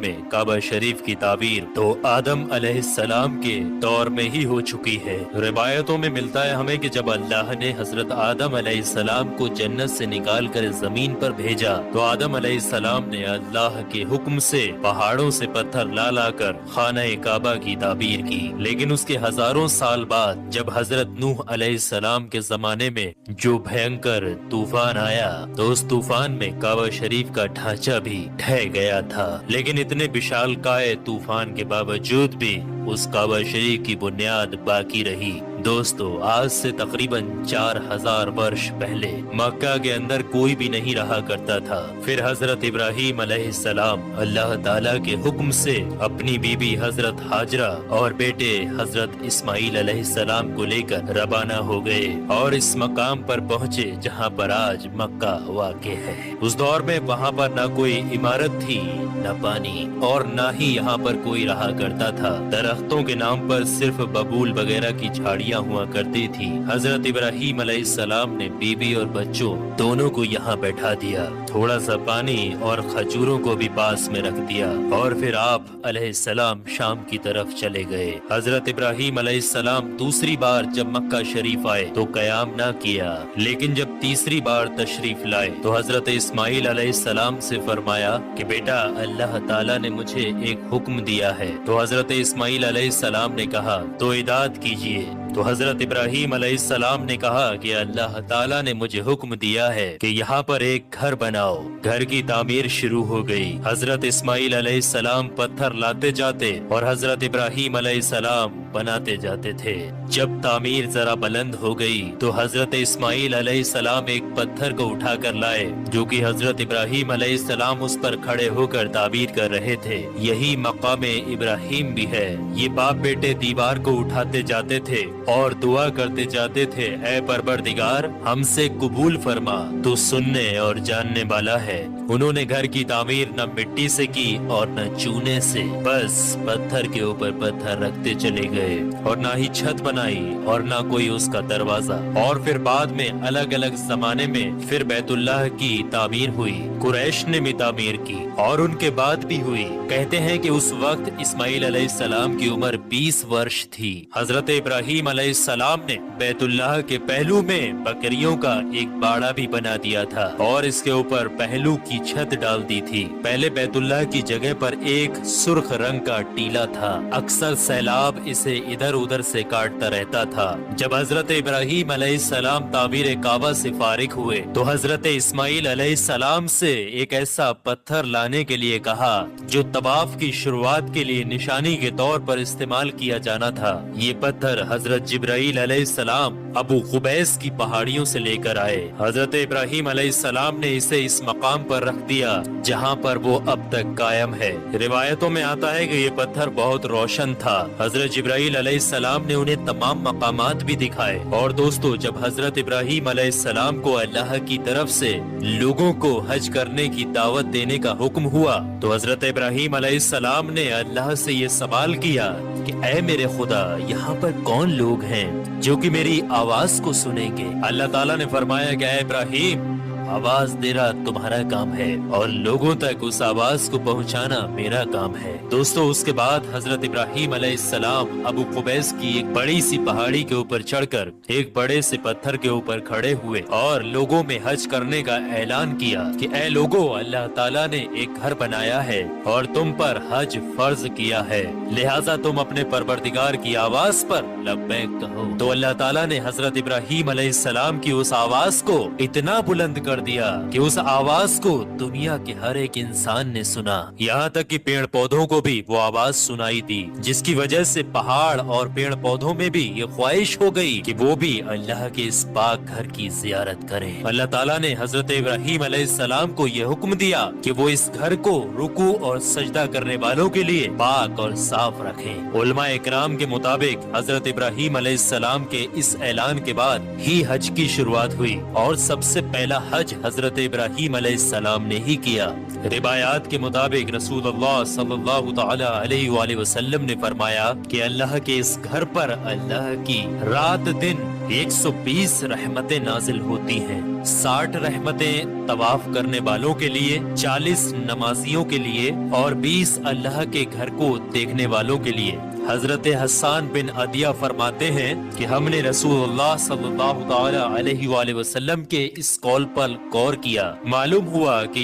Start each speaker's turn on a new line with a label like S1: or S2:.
S1: میں काबा शरीफ की ताबीर तो आदम अलैहिस्सलाम के दौर में ही हो चुकी है। रिवायतों में मिलता है हमें कि जब अल्लाह ने हजरत आदम अलैहिस्सलाम को जन्नत से निकाल कर जमीन पर भेजा तो आदम अलैहिस्सलाम ने अल्लाह के हुक्म से पहाड़ों से पत्थर ला ला कर खाना काबा की ताबीर की। लेकिन उसके हजारों साल बाद जब हजरत नूह अलैहिस्सलाम के जमाने में जो भयंकर तूफान आया तो उस तूफान में काबा शरीफ का ढांचा भी ढह गया था। लेकिन इतने विशालकाय तूफान के बावजूद भी उस काबा शरीफ की बुनियाद बाकी रही। दोस्तों, आज से तकरीबन 4000 वर्ष पहले मक्का के अंदर कोई भी नहीं रहा करता था। फिर हजरत इब्राहीम अलैहिस्सलाम अल्लाह ताला के हुक्म से अपनी बीबी हजरत हाजरा और बेटे हजरत इस्माइल अलैहिस्सलाम को लेकर रवाना हो गए और इस मकाम पर पहुँचे जहाँ पर आज मक्का वाक़े है। उस दौर में वहाँ पर न कोई इमारत थी, न पानी और न ही यहाँ पर कोई रहा करता था। दरख्तों के नाम पर सिर्फ बबूल वगैरह की झाड़ियाँ हुआ करती थी। हजरत इब्राहीम अलैहिस्सलाम ने बीबी और बच्चों दोनों को यहाँ बैठा दिया, थोड़ा सा पानी और खजूरों को भी पास में रख दिया और फिर आप अलैहिस्सलाम शाम की तरफ चले गए। हजरत इब्राहीम अलैहिस्सलाम दूसरी बार जब मक्का शरीफ आए तो कयाम ना किया, लेकिन जब तीसरी बार तशरीफ लाए तो हजरत इस्माइल अलैहिस्सलाम से फरमाया कि बेटा अल्लाह ताला ने मुझे एक हुक्म दिया है। तो हजरत इस्माइल अलैहिस्सलाम ने कहा तो इदात कीजिए। तो हजरत इब्राहीम अलैहिस्सलाम ने कहा कि अल्लाह ताला ने मुझे हुक्म दिया है कि यहाँ पर एक घर बनाओ। घर की तामीर शुरू हो गई। हजरत इस्माइल अलैहिस्सलाम पत्थर लाते जाते और हजरत इब्राहीम अलैहिस्सलाम बनाते जाते थे। जब तामीर जरा बुलंद हो गई तो हजरत इस्माइल अलैहिस्सलाम एक पत्थर को उठा कर लाए जो कि हजरत इब्राहीम अलैहिस्सलाम उस पर खड़े होकर ताबीर कर रहे थे। यही मकाम इब्राहीम भी है। ये बाप बेटे दीवार को उठाते जाते थे और दुआ करते जाते थे, ऐ परवरदिगार हमसे कबूल फरमा, तो सुनने और जानने वाला है। उन्होंने घर की तामीर न मिट्टी से की और न चूने से, बस पत्थर के ऊपर पत्थर रखते चले गए और ना ही छत बनाई और ना कोई उसका दरवाजा। और फिर बाद में अलग अलग जमाने में फिर बैतुल्लाह की तामीर हुई, कुरैश ने भी तामीर की और उनके बाद भी हुई। कहते हैं कि उस वक्त इस्माइल अलैहिस्सलाम की उम्र 20 वर्ष थी। हजरत इब्राहीम अलैहिस्सलाम ने बैतुल्लाह के पहलू में बकरियों का एक बाड़ा भी बना दिया था और इसके ऊपर पहलू की छत डाल दी थी। पहले बैतुल्लाह की जगह पर एक सुर्ख रंग का टीला था। अक्सर सैलाब इसे इधर उधर से काटता रहता था। जब हजरत इब्राहीम अलैहिस्सलाम तामीर काबा से फारिग हुए तो हजरत इस्माइल अलैहिस्सलाम से एक ऐसा पत्थर लाने के लिए कहा जो तवाफ की शुरुआत के लिए निशानी के तौर पर इस्तेमाल किया जाना था। ये पत्थर हजरत जिब्राईल अलैहिस्सलाम अबू कुबैस की पहाड़ियों से लेकर आए। हजरत इब्राहीम अलैहिस्सलाम ने इसे इस मकाम पर रख दिया जहाँ पर वो अब तक कायम है। रिवायतों में आता है कि ये पत्थर बहुत रोशन था। हजरत जिब्राईल अलैहिस्सलाम ने उन्हें तमाम मकामात भी दिखाए। और दोस्तों, जब हजरत इब्राहीम अलैहिस्सलाम को अल्लाह की तरफ से लोगों को हज करने की दावत देने का हुक्म हुआ तो हजरत इब्राहीम अलैहिस्सलाम ने अल्लाह से ये सवाल किया कि ऐ मेरे खुदा, यहाँ पर कौन लोग हैं जो कि मेरी आवाज को सुनेंगे। अल्लाह ताला ने फरमाया कि ऐ इब्राहीम, आवाज देना तुम्हारा काम है और लोगों तक उस आवाज को पहुंचाना मेरा काम है। दोस्तों, उसके बाद हजरत इब्राहीम अलैहिस्सलाम अबू कुबैस की एक बड़ी सी पहाड़ी के ऊपर चढ़कर एक बड़े से पत्थर के ऊपर खड़े हुए और लोगों में हज करने का ऐलान किया कि ऐ लोगों, अल्लाह ताला ने एक घर बनाया है और तुम पर हज फर्ज किया है, लिहाजा तुम अपने परवरदिगार की आवाज पर लब्बैक कहो। तो अल्लाह ताला ने हजरत इब्राहीम अलैहिस्सलाम की उस आवाज को इतना बुलंद कर दिया कि उस आवाज को दुनिया के हर एक इंसान ने सुना। यहाँ तक कि पेड़ पौधों को भी वो आवाज सुनाई दी, जिसकी वजह से पहाड़ और पेड़ पौधों में भी ये ख्वाहिश हो गई कि वो भी अल्लाह के इस पाक घर की जियारत करें। अल्लाह ताला ने हजरत इब्राहीम अलैहिस्सलाम को ये हुक्म दिया कि वो इस घर को रुकू और सजदा करने वालों के लिए पाक और साफ रखें। उलमा इकराम के मुताबिक हजरत इब्राहीम अलैहिस्सलाम के इस ऐलान के बाद ही हज की शुरुआत हुई और सबसे पहला हज हजरत इब्राहीम अलैहिस्सलाम ने ही किया। रिवायात के मुताबिक रसूलुल्लाह सल्लल्लाहु तआला अलैहि वसल्लम ने फरमाया कि अल्लाह के इस घर पर अल्लाह की रात दिन 120 رحمتیں نازل ہوتی ہیں، 60 رحمتیں طواف کرنے والوں کے لیے، 40 نمازیوں کے لیے اور 20 اللہ کے گھر کو دیکھنے والوں کے لیے۔ حضرت حسان بن عدیہ فرماتے ہیں کہ ہم نے رسول اللہ صلی اللہ تعالی علیہ وآلہ وسلم کے اس قول پر غور کیا، معلوم ہوا کہ